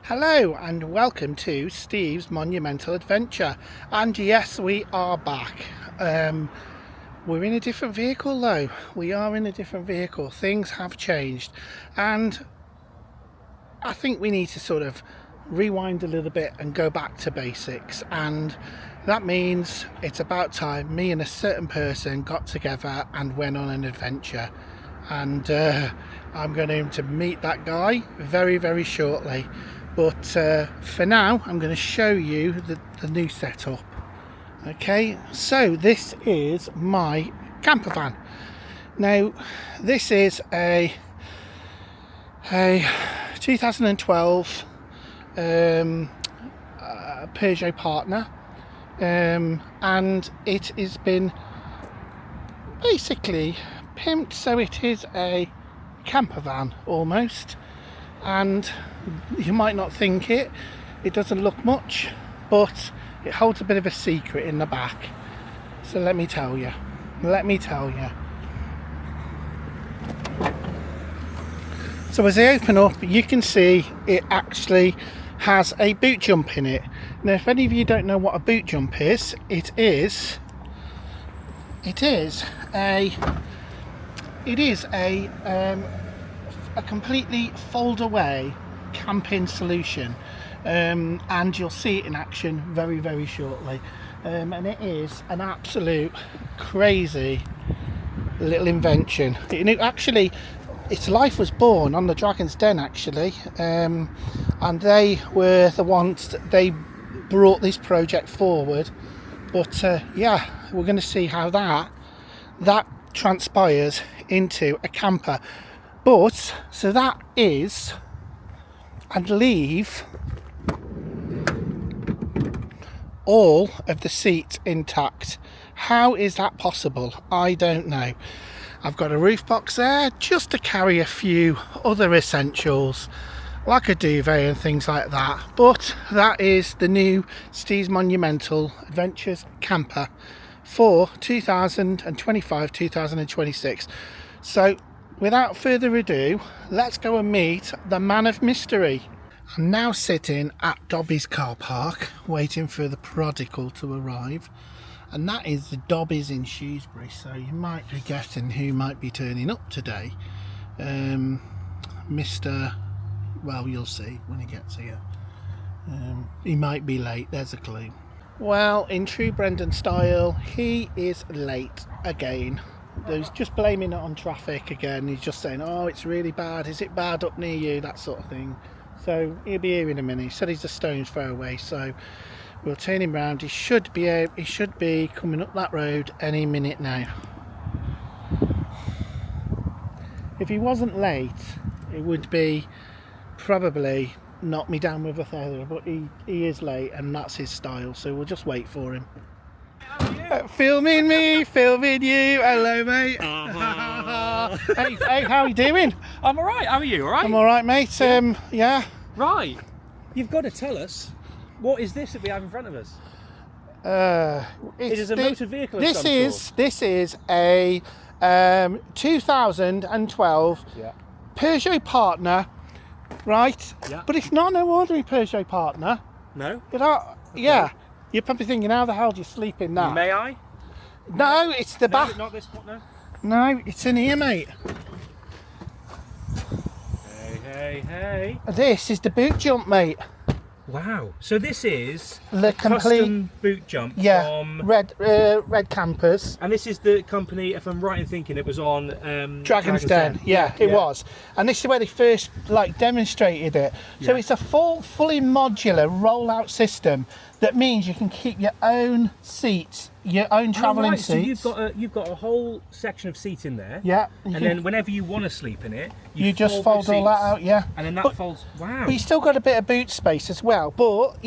Hello and welcome to Steve's Monumental Adventure. And yes, we are back. We're in a different vehicle though. We are in a different vehicle. Things have changed. And I think we need to sort of rewind a little bit and go back to basics. And that means it's about time me and a certain person got together and went on an adventure. And I'm going to meet that guy very, very shortly. But for now, I'm going to show you the new setup. Okay, so this is my camper van. Now, this is a 2012 Peugeot Partner, and it has been basically pimped, so it is a camper van almost. And you might not think it doesn't look much, but it holds a bit of a secret in the back. So let me tell you. So as I open up, you can see it actually has a boot jump in it. Now, if any of you don't know what a boot jump is, it is a completely fold away camping solution, and you'll see it in action very, very shortly. And it is an absolute crazy little invention. Actually, its life was born on the Dragon's Den actually, and they were the ones that they brought this project forward. But yeah, we're going to see how that transpires into a camper. But so that is, and leave all of the seats intact. How is that possible? I don't know. I've got a roof box there just to carry a few other essentials like a duvet and things like that. But that is the new Steve's Monumental Adventures camper for 2025-2026. So without further ado, let's go and meet the man of mystery. I'm now sitting at Dobby's car park waiting for the prodigal to arrive, and that is the Dobby's in Shrewsbury. So you might be guessing who might be turning up today. Mr. Well, you'll see when he gets here. He might be late, there's a clue. Well, in true Brendan style, he is late again. He's just blaming it on traffic again. He's just saying, oh, it's really bad, is it bad up near you, that sort of thing. So he'll be here in a minute. He said he's a stone's throw away, so we'll turn him round. He should be coming up that road any minute now. If he wasn't late, it would be probably knock me down with a feather, but he is late and that's his style, so we'll just wait for him. Filming me, filming you. Hello, mate. Hey, how are you doing? I'm alright, how are you? Alright? I'm alright, mate. Yeah. Right. You've got to tell us, what is this that we have in front of us? It is a motor vehicle of this some is sort. This is a 2012 Peugeot Partner, right? Yeah. But it's not no ordinary Peugeot Partner. No? Yeah. You're probably thinking, how the hell do you sleep in that? May I? No, it's the back. Not this one, no? No, it's in here, mate. Hey. This is the boot jump, mate. Wow. So this is The a custom boot jump from... Red Campers. And this is the company, if I'm right in thinking, it was on... Dragon's Den. Yeah, it was. And this is where they first demonstrated it. So Yeah. it's a fully modular rollout system. That means you can keep your own seats, your own travelling seats. So you've got a whole section of seat in there. Yeah. And then whenever you want to sleep in it, you just fold all that out. Yeah. And then that folds. Wow. But you still got a bit of boot space as well. But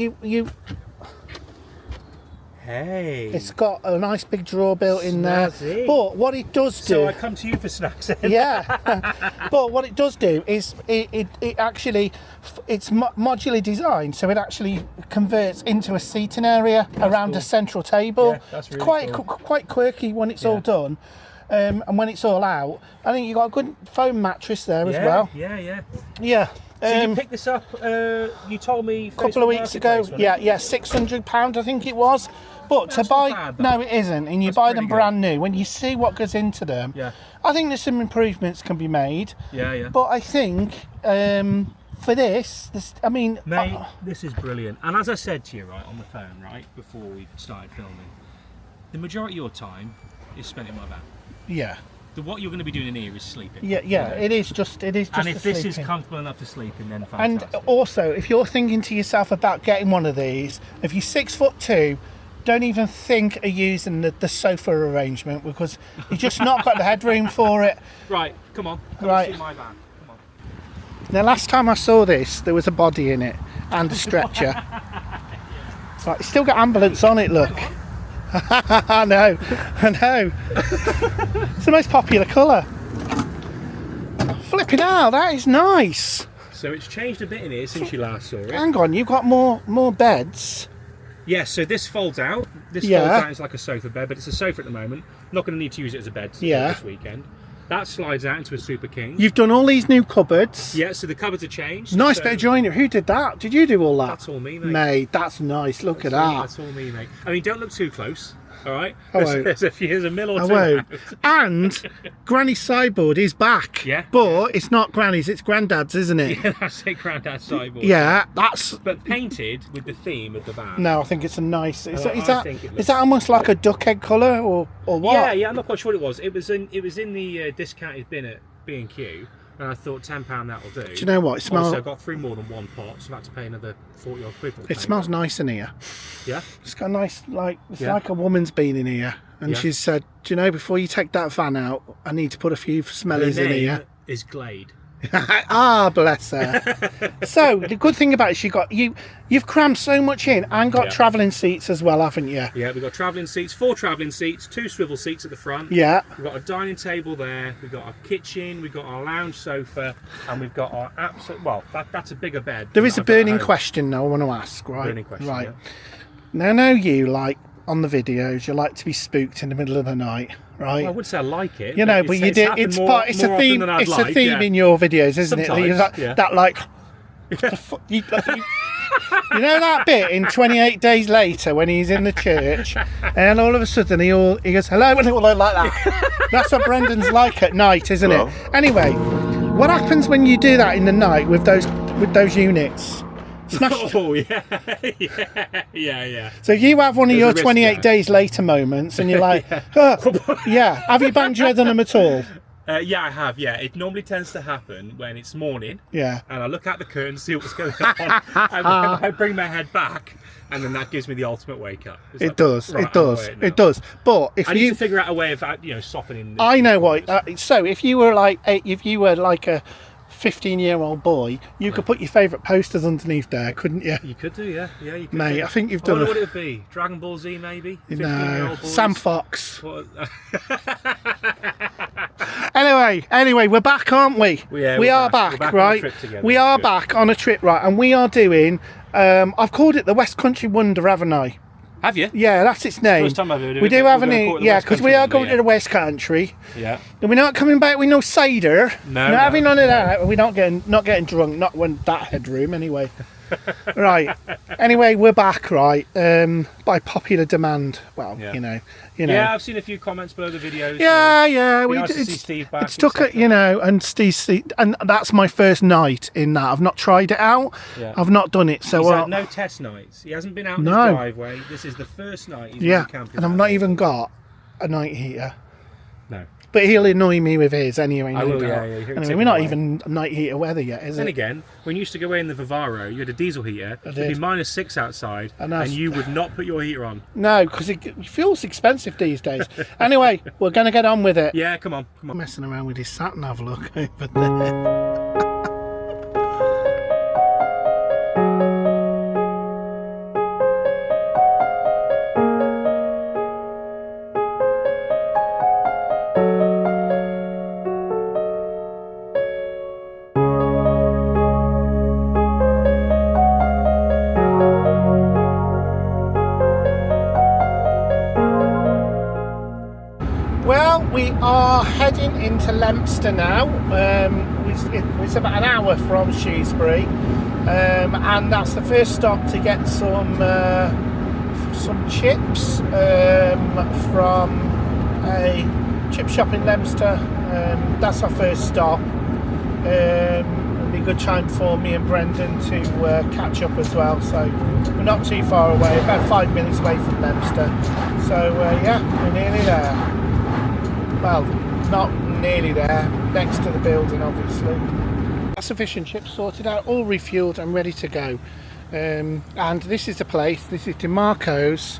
Hey. it's got a nice big drawer built in there. Snazzy. But what it does do... So I come to you for snacks then. Yeah. But what it does do is it actually, it's modularly designed, so it actually converts into a seating area around a central table. Yeah, that's really quite quirky when it's all done. And when it's all out, I think you've got a good foam mattress there as well. Yeah. Yeah. So you picked this up, you told me a couple of weeks ago. Yeah, £600 I think it was. But to buy, not bad, no, it isn't. And you buy them brand new. When you see what goes into them, I think there's some improvements can be made. Yeah. But I think for this, I mean, mate, this is brilliant. And as I said to you, right, on the phone, right, before we started filming, the majority of your time is spent in my van. Yeah. What you're going to be doing in here is sleeping. Yeah. You know? It is just. And if this sleeping. is comfortable enough to sleep in, then fantastic. And also, if you're thinking to yourself about getting one of these, if you're 6'2", don't even think of using the sofa arrangement because you've just not got the headroom for it. Right, come on. Right. See my van. Come on. The last time I saw this, there was a body in it and a stretcher. Right, it's still got ambulance on it. Look. I know. It's the most popular colour. Flipping out, that is nice. So it's changed a bit in here since you last saw it. Hang on, you've got more beds. Yes, so this folds out. This folds out as like a sofa bed, but it's a sofa at the moment. Not going to need to use it as a bed this weekend. That slides out into a Super King. You've done all these new cupboards. Yeah, so the cupboards are changed. Nice bit of joinery. Who did that? Did you do all that? That's all me, mate. Mate, that's nice. Look at that. That's all me, mate. I mean, don't look too close. All right. I won't. There's a mill or two. I won't. And Granny's sideboard is back. Yeah. But it's not Granny's, it's Grandad's, isn't it? Yeah, that's it, Grandad's sideboard. Yeah, that's. But painted with the theme of the van. No, I think it's a nice. Is think it looks- that almost like a duck egg colour or what? Yeah. I'm not quite sure what it was. It was in the discounted bin at B&Q. And I thought £10 that'll do. Do you know what? It smells. Also, I got through more than one pot, so I had to pay another 40 odd quid. It smells nice in here. Yeah. It's got a nice, like a woman's been in here, and she's said, "Do you know, before you take that van out, I need to put a few smellies in here." Is Glade. Ah, bless her. So the good thing about it, you've crammed so much in and got travelling seats as well, haven't you? Yeah, we've got travelling seats, 4 travelling seats, 2 swivel seats at the front. Yeah. We've got a dining table there, we've got our kitchen, we've got our lounge sofa, and we've got our absolute, well, that's a bigger bed. There is a burning question now I want to ask, right? Burning question, right. yeah. Now, I know you, like, on the videos, you like to be spooked in the middle of the night, right? Well, I would say I like it. You know, but you do. It's a theme. It's a theme in your videos, isn't it? That like, you know that bit in 28 Days Later when he's in the church, and all of a sudden he goes hello, and it will like that. That's what Brendan's like at night, isn't it? Anyway, what happens when you do that in the night with those units? Smash. Oh yeah. Yeah. So if you have one of There's your a risk 28 there. Days Later moments, and you're like, have you banged your head on them at all? Yeah, I have. Yeah, it normally tends to happen when it's morning. Yeah. And I look out the curtain, see what's going on, and then I bring my head back, and then that gives me the ultimate wake up. It's It like, does. right, It does. I'm aware It does. But if now. I need you, to figure out a way of softening. I know what. So if you were like a 15-year-old boy, you could put your favourite posters underneath there, couldn't you? You could do, yeah. You could. Mate, do. I think you've I done. wonder what it would be. Dragon Ball Z, maybe. No, 15-year-old boys? Sam Fox. What? Anyway, we're back, aren't we? Yeah, we we're are back. back, We're back on a right? trip together. We are Good. back on a trip, right? And we are doing. I've called it the West Country Wonder, haven't I? Have you? Yeah, that's its name. First time I've heard of we it, do but have we're an gonna call it the yeah, West because Country we are Wonder, going yeah. to the West Country. Yeah. And we're not coming back with no cider. No, Not no. having none of that. We're not getting drunk. Not when that headroom, anyway. Right. Anyway, we're back, right? By popular demand. Well, Yeah. you know. Yeah, I've seen a few comments below the videos. Yeah. Be nice to see Steve back, It's took it, etc. and Steve, and that's my first night in that. I've not tried it out. Yeah. I've not done it. So He's had no test nights. He hasn't been out in the No. driveway. This is the first night he's yeah, been camping. and I've out not there. even got a night heater. No. But he'll annoy me with his anyway. I no will, doubt. yeah, he'll Anyway, take we're it not away. even night heater weather yet, is Then it? again, when you used to go away in the Vivaro, you had a diesel heater. I It'd be did. -6 outside, And and that's- you would not put your heater on. No, because fuel's expensive these days. Anyway, we're going to get on with it. Yeah, come on. I'm messing around with his sat nav look over there. Well, we are heading into Leominster now. We've It's about an hour from Shrewsbury, and that's the first stop to get some chips from a chip shop in Leominster. That's our first stop. It'll be a good time for me and Brendan to catch up as well. So we're not too far away, about 5 minutes away from Leominster. So yeah, we're nearly there. Well, not nearly there, next to the building obviously. That's the fish and chips sorted out, all refueled and ready to go. And this is the place, this is DeMarco's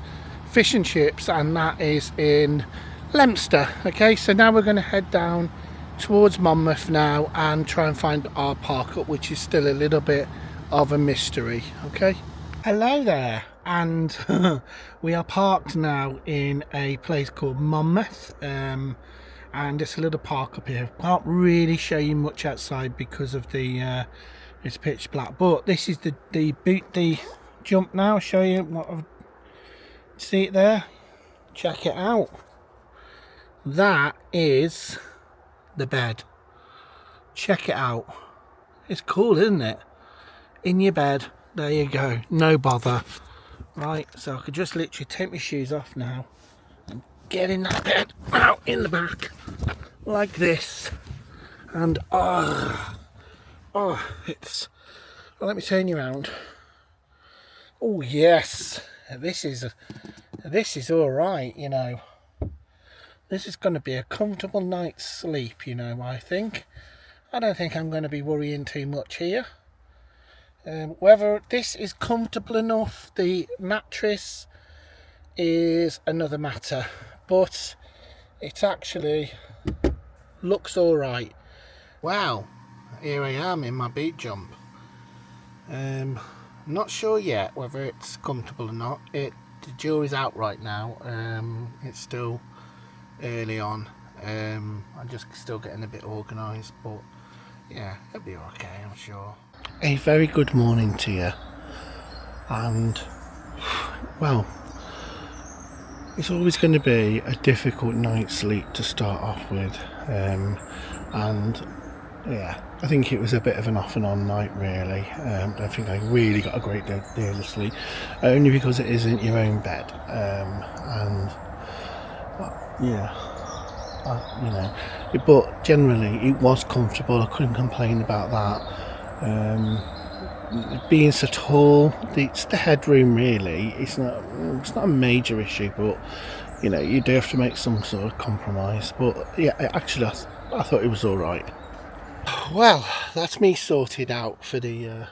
Fish and Chips, and that is in Leominster. Okay, so now we're going to head down towards Monmouth now and try and find our park up, which is still a little bit of a mystery. Okay, hello there, and we are parked now in a place called Monmouth, and it's a little park up here. Can't really show you much outside because of the it's pitch black, but this is the jump now. I'll show you what I've, see it there, check it out. That is the bed. Check it out. It's cool, isn't it? In your bed, there you go, no bother. Right, so I could just literally take my shoes off now and get in that bed, out in the back like this, and it's, well, let me turn you around. Oh yes, this is all right, you know. This is going to be a comfortable night's sleep, you know. I don't think I'm going to be worrying too much here. Whether this is comfortable enough, the mattress, is another matter, but it actually looks all right. Wow, here I am in my beat jump. Not sure yet whether it's comfortable or not. The jury's out right now. It's still early on. I'm just still getting a bit organised, but yeah, it'll be okay, I'm sure. A very good morning to you, and well, it's always going to be a difficult night's sleep to start off with, and yeah, I think it was a bit of an off and on night really. I don't think I really got a great deal of sleep, only because it isn't your own bed, and yeah, you know, but generally it was comfortable. I couldn't complain about that. Being so tall, it's the headroom really. It's not a major issue, but you know, you do have to make some sort of compromise. But yeah, actually I thought it was all right. Well, that's me sorted out for the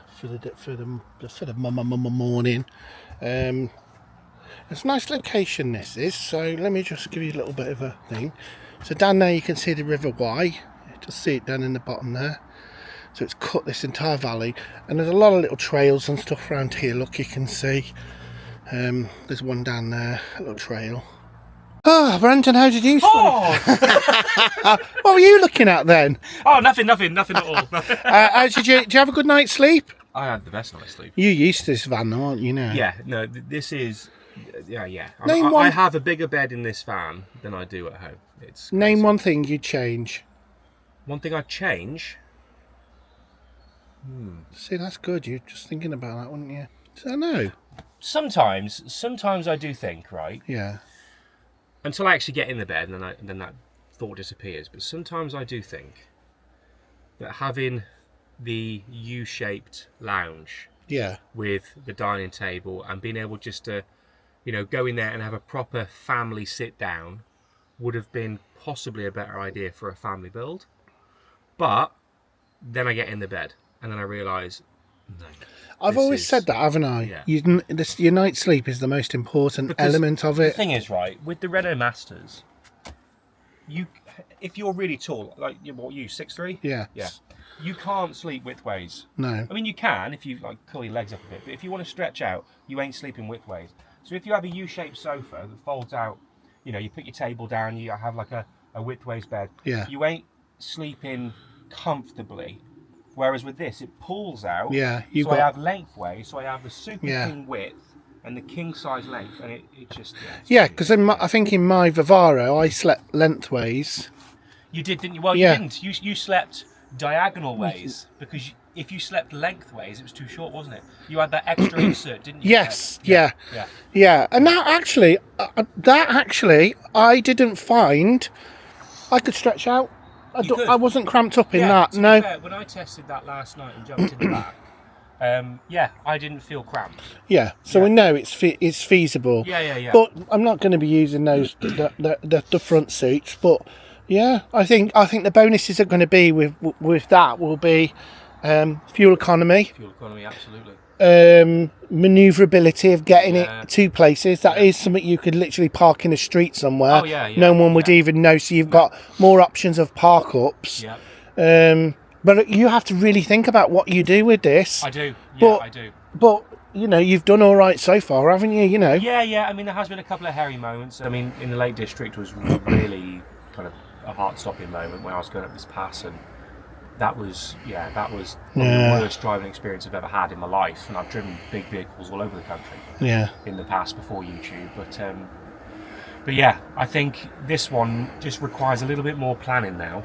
morning. It's a nice location this is, so let me just give you a little bit of a thing. So down there you can see the River Wye, just see it down in the bottom there. So it's cut this entire valley, and there's a lot of little trails and stuff around here, look, you can see. There's one down there, a little trail. Oh, Brandon, how did you sleep? Oh! What were you looking at then? Oh, nothing at all. Did you have a good night's sleep? I had the best night's sleep. You're used to this van, aren't you now? Yeah, no, this is... Yeah. I have a bigger bed in this van than I do at home. It's crazy. Name one thing you'd change. One thing I'd change? See, that's good. You're just thinking about that, wouldn't you? So, no. Sometimes I do think, right? Yeah. Until I actually get in the bed, and then that thought disappears. But sometimes I do think that having the U-shaped lounge, Yeah. with the dining table, and being able just to, you know, go in there and have a proper family sit down would have been possibly a better idea for a family build. But then I get in the bed and then I realise, no. I've always said that, haven't I? Yeah. Your night's sleep is the most important element of it. The thing is, right, with the Renault Masters, if you're really tall, like, what, you 6'3"? Yeah. Yeah. You can't sleep widthways. No. I mean, you can if you like curl your legs up a bit, but if you want to stretch out, you ain't sleeping widthways. So if you have a U-shaped sofa that folds out, you know, you put your table down, you have like a widthways bed. Yeah. You ain't sleeping comfortably. Whereas with this, it pulls out. Yeah. I have lengthways, so I have the super king width and the king size length, and it just because I think in my Vivaro I slept lengthways. You did, didn't you? Well, you didn't. You slept diagonal ways, because if you slept lengthways, it was too short, wasn't it? You had that extra insert, didn't you? Yes, yeah. And that actually, I didn't find I could stretch out. I wasn't cramped up in that. To No. be fair, when I tested that last night and jumped in the back, I didn't feel cramped. Yeah, so we know it's feasible. Yeah. But I'm not going to be using those the front seats. But yeah, I think the bonuses are going to be with that will be fuel economy. Fuel economy, absolutely. Manoeuvrability of getting it to places. That is something you could literally park in a street somewhere. Oh yeah. No one would even know. So you've got more options of park ups. Yeah. But you have to really think about what you do with this. I do. Yeah, I do. But you've done all right so far, haven't you? Yeah. I mean, there has been a couple of hairy moments. I mean, in the Lake District was really kind of a heart-stopping moment when I was going up this pass, and that was the worst driving experience I've ever had in my life. And I've driven big vehicles all over the country. Yeah. In the past before YouTube, but yeah, I think this one just requires a little bit more planning now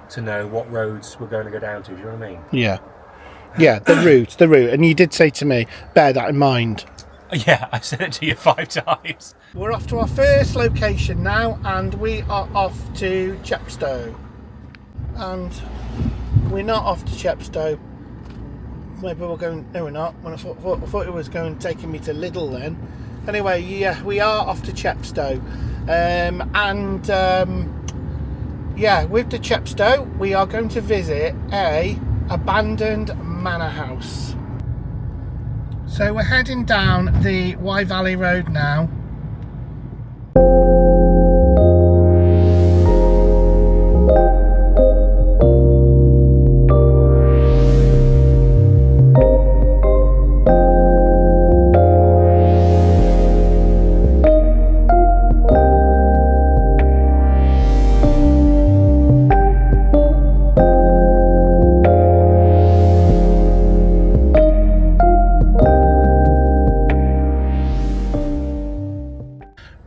to know what roads we're going to go down to. Do you know what I mean? Yeah, the route. And you did say to me, bear that in mind. Yeah, I said it to you 5 times. We're off to our first location now, and we are off to Chepstow. And we're not off to Chepstow. Maybe we're going... No, we're not. I thought it was taking me to Lidl then. Anyway, yeah, we are off to Chepstow. With the Chepstow, we are going to visit a abandoned manor house. So we're heading down the Wye Valley Road now.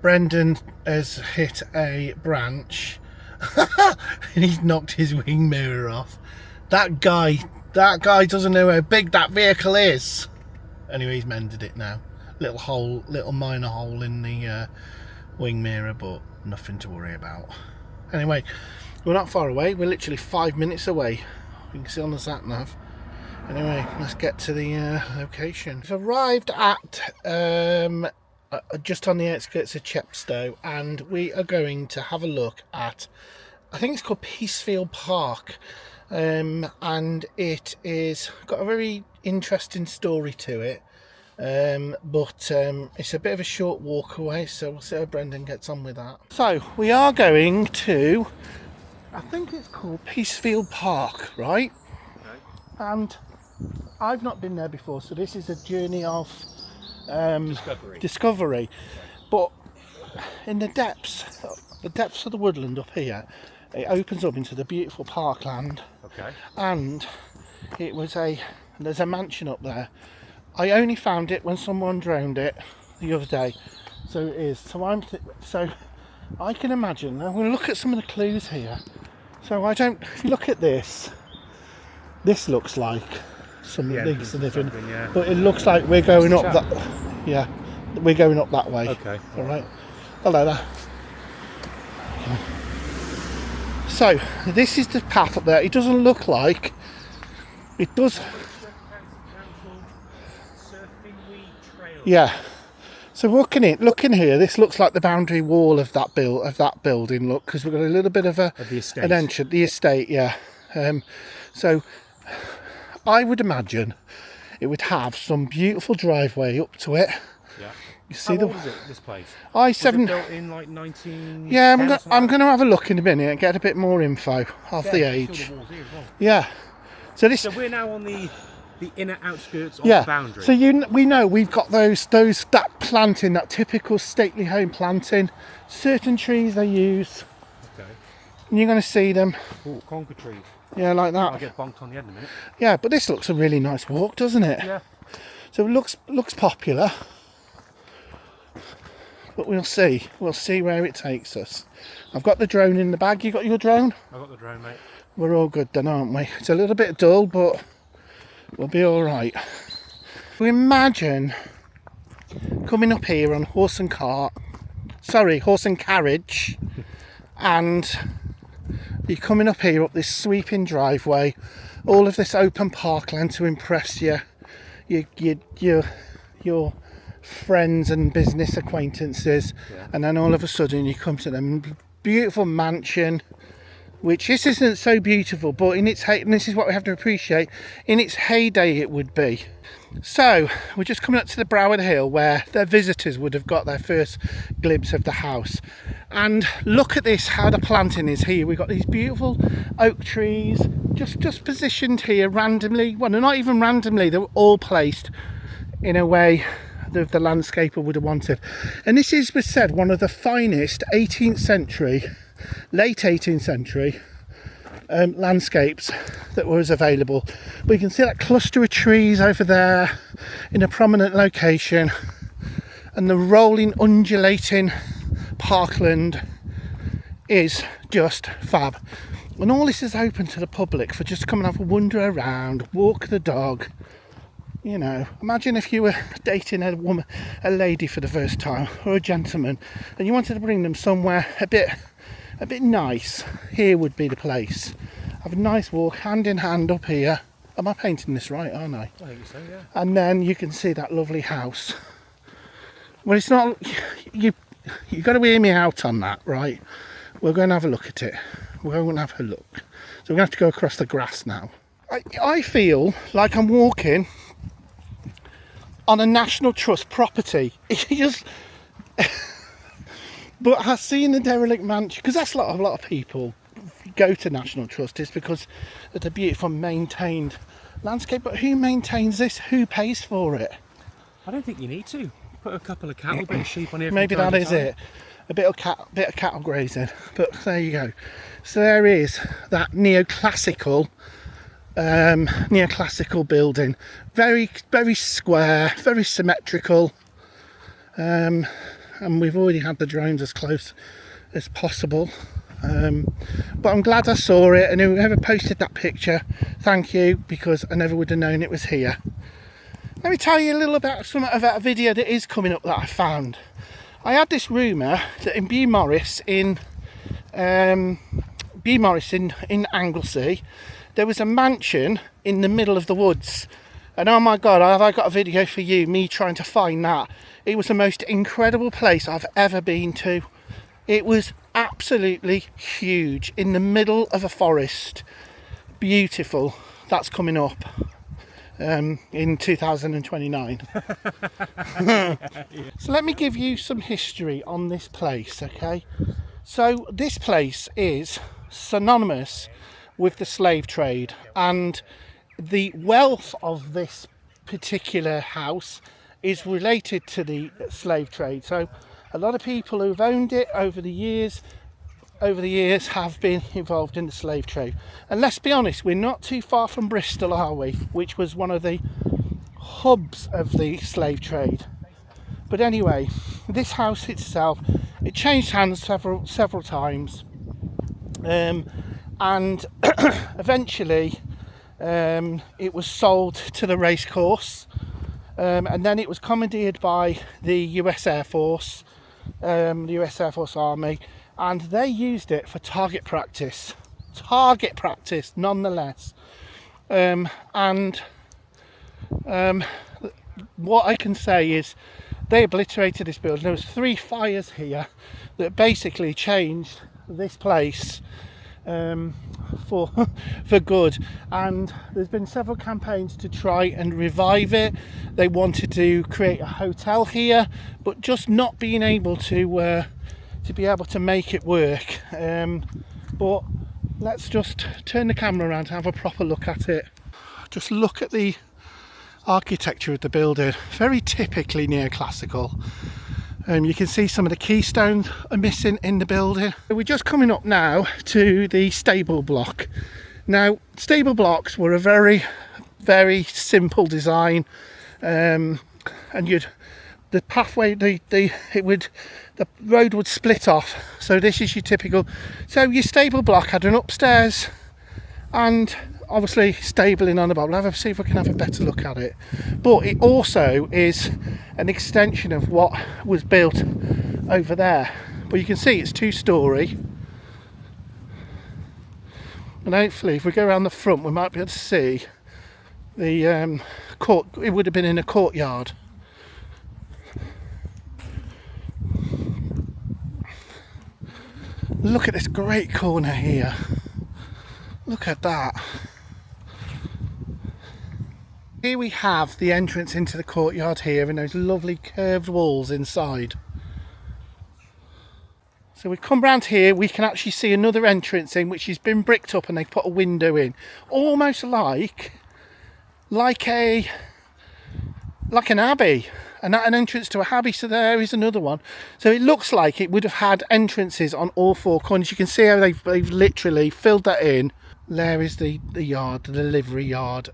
Brendan has hit a branch and he's knocked his wing mirror off. That guy doesn't know how big that vehicle is. Anyway, he's mended it now. Little minor hole in the wing mirror, but nothing to worry about. Anyway, we're not far away. We're literally 5 minutes away. You can see on the sat nav. Anyway, let's get to the location. We've arrived at just on the outskirts of Chepstow, and we are going to have a look at, I think it's called Piercefield Park, and it is got a very interesting story to it, but it's a bit of a short walk away, so we'll see how Brendan gets on with that. So we are going to, I think it's called Piercefield Park, right? Okay. And I've not been there before, so this is a journey of discovery. But in the depths of the woodland up here, it opens up into the beautiful parkland. Okay. And there's a mansion up there. I only found it when someone drowned it the other day, so it is. So I can imagine. I'm going to look at some of the clues here. So if you look at this looks like something significant, but it looks like we're going up that. Yeah, we're going up that way. Okay. All right. Hello there. Okay. So this is the path up there. It doesn't look like it does. Yeah. So looking here, this looks like the boundary wall of that building. Look, because we've got a little bit of an entrance. The estate, yeah. So I would imagine it would have some beautiful driveway up to it. Yeah. You see How old is it, this place? Was it built in like 19... Yeah, I'm going to have a look in a minute and get a bit more info of the age. The walls here as well. Yeah. So we're now on the inner outskirts of the boundary. So we know we've got that planting, that typical stately home planting. Certain trees they use. Okay. And you're going to see them. Oh, conker trees. Yeah, like that. I'll get bonked on the head in a minute. Yeah, but this looks a really nice walk, doesn't it? Yeah. So it looks popular. But we'll see. We'll see where it takes us. I've got the drone in the bag. You got your drone? I've got the drone, mate. We're all good then, aren't we? It's a little bit dull, but we'll be all right. So imagine coming up here on horse and carriage, and you're coming up here up this sweeping driveway, all of this open parkland to impress your friends and business acquaintances, and then all of a sudden you come to them beautiful mansion, which this isn't so beautiful, but in its and this is what we have to appreciate, in its heyday it would be. So we're just coming up to the brow of the hill where their visitors would have got their first glimpse of the house. And look at this, how the planting is here. We've got these beautiful oak trees just positioned here randomly. Well, they're not even randomly, they're all placed in a way that the landscaper would have wanted. And this is, was said, one of the finest 18th century, late 18th century landscapes that was available. We can see that cluster of trees over there in a prominent location, and the rolling, undulating parkland is just fab. And all this is open to the public for just to come and have a wander around, walk the dog. You know, imagine if you were dating a lady for the first time, or a gentleman, and you wanted to bring them somewhere a bit nice. Here would be the place. Have a nice walk, hand in hand up here. Am I painting this right, aren't I? I think so, yeah. And then you can see that lovely house. Well, it's not, you've got to hear me out on that, right? We're going to have a look at it. We're going to have a look. So we're going to have to go across the grass now. I feel like I'm walking on a National Trust property. It just... But I've seen the derelict mansion, because that's a lot of people go to National Trust, is because of the beautiful maintained landscape. But who maintains this? Who pays for it? I don't think you need to. Put a couple of cattle, bit of sheep on here. Maybe that is it. A bit of cattle grazing. But there you go. So there is that neoclassical building. Very, very square, very symmetrical. And we've already had the drones as close as possible. But I'm glad I saw it, and whoever posted that picture, thank you, because I never would have known it was here. Let me tell you a little about a video that is coming up that I found. I had this rumour that in Beaumaris in Anglesey, there was a mansion in the middle of the woods. And oh my God, have I got a video for you, me trying to find that. It was the most incredible place I've ever been to. It was absolutely huge, in the middle of a forest. Beautiful. That's coming up in 2029. So let me give you some history on this place, okay? So this place is synonymous with the slave trade, and the wealth of this particular house is related to the slave trade. So a lot of people who've owned it over the years have been involved in the slave trade. And let's be honest, we're not too far from Bristol, are we? Which was one of the hubs of the slave trade. But anyway, this house itself, it changed hands several times, and eventually it was sold to the racecourse, and then it was commandeered by the US Air Force, the US Air Force Army, and they used it for target practice nonetheless. What I can say is they obliterated this building. There was 3 fires here that basically changed this place for good, and there's been several campaigns to try and revive it. They wanted to create a hotel here, but just not being able to be able to make it work. But let's just turn the camera around to have a proper look at it. Just look at the architecture of the building, very typically neoclassical. You can see some of the keystones are missing in the building. We're just coming up now to the stable block. Now, stable blocks were a very, very simple design, and the pathway, the road would split off. So this is your typical. So your stable block had an upstairs and obviously stabling on the bottom. I'll have a see if I can have a better look at it. But it also is an extension of what was built over there. But you can see it's 2-storey, and hopefully if we go around the front we might be able to see the court. It would have been in a courtyard. Look at this great corner here. Look at that. Here we have the entrance into the courtyard here, and those lovely curved walls inside. So we come round here, we can actually see another entrance in, which has been bricked up and they've put a window in. Almost like an abbey. And an entrance to a abbey, so there is another one. So it looks like it would have had entrances on all 4 corners. You can see how they've literally filled that in. There is the yard, the livery yard.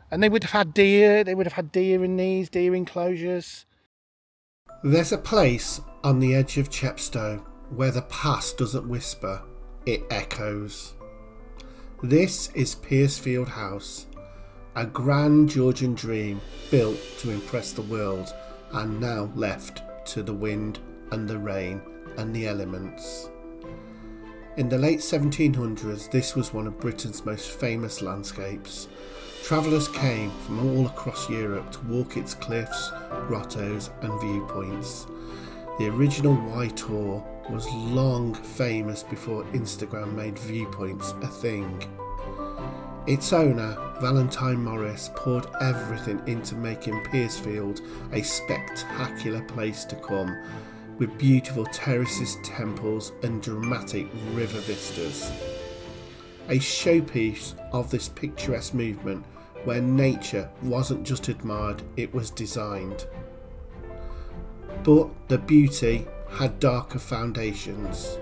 And they would have had deer, in these, deer enclosures. There's a place on the edge of Chepstow where the past doesn't whisper, it echoes. This is Piercefield House. A grand Georgian dream built to impress the world and now left to the wind and the rain and the elements. In the late 1700s, this was one of Britain's most famous landscapes. Travellers came from all across Europe to walk its cliffs, grottos and viewpoints. The original Wye tour was long famous before Instagram made viewpoints a thing. Its owner, Valentine Morris, poured everything into making Piercefield a spectacular place to come, with beautiful terraces, temples and dramatic river vistas. A showpiece of this picturesque movement where nature wasn't just admired, it was designed. But the beauty had darker foundations.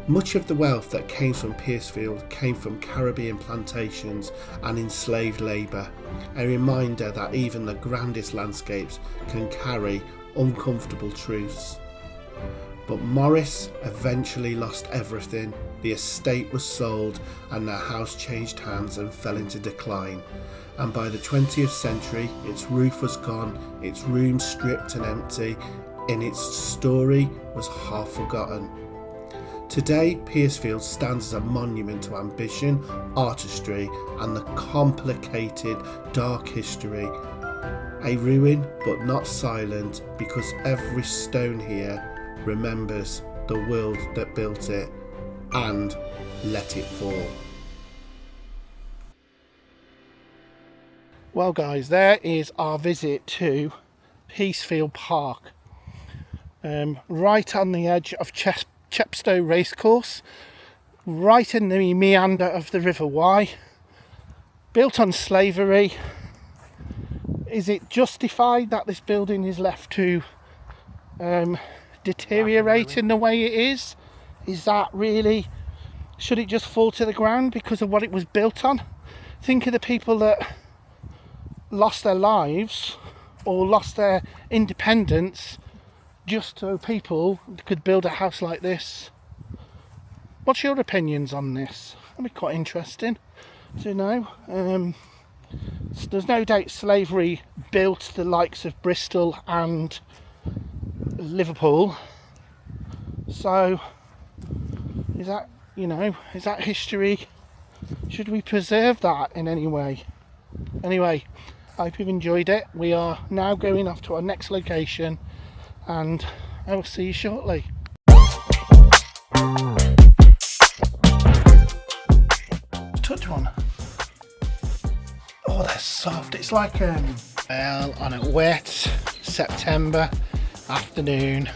Much of the wealth that came from Piercefield came from Caribbean plantations and enslaved labour, a reminder that even the grandest landscapes can carry uncomfortable truths. But Morris eventually lost everything. The estate was sold and the house changed hands and fell into decline. And by the 20th century, its roof was gone, its rooms stripped and empty, and its story was half forgotten. Today, Piercefield stands as a monument to ambition, artistry and the complicated dark history. A ruin but not silent, because every stone here remembers the world that built it and let it fall. Well guys, there is our visit to Piercefield Park, right on the edge of Chepstow Racecourse, right in the meander of the River Wye, built on slavery. Is it justified that this building is left to deteriorate in the way it is? Is that really, should it just fall to the ground because of what it was built on? Think of the people that lost their lives or lost their independence just so people could build a house like this. What's your opinions on this? That'd be quite interesting to know. There's no doubt slavery built the likes of Bristol and Liverpool. So is that, is that history? Should we preserve that in any way? Anyway, I hope you've enjoyed it. We are now going off to our next location, and I will see you shortly. Touch one. Oh, they're soft. It's like well, on a wet September afternoon,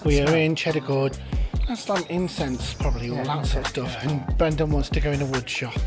we are in Cheddar Gorge. That's like incense, probably, all that sort of stuff. And Brendan wants to go in a wood shop.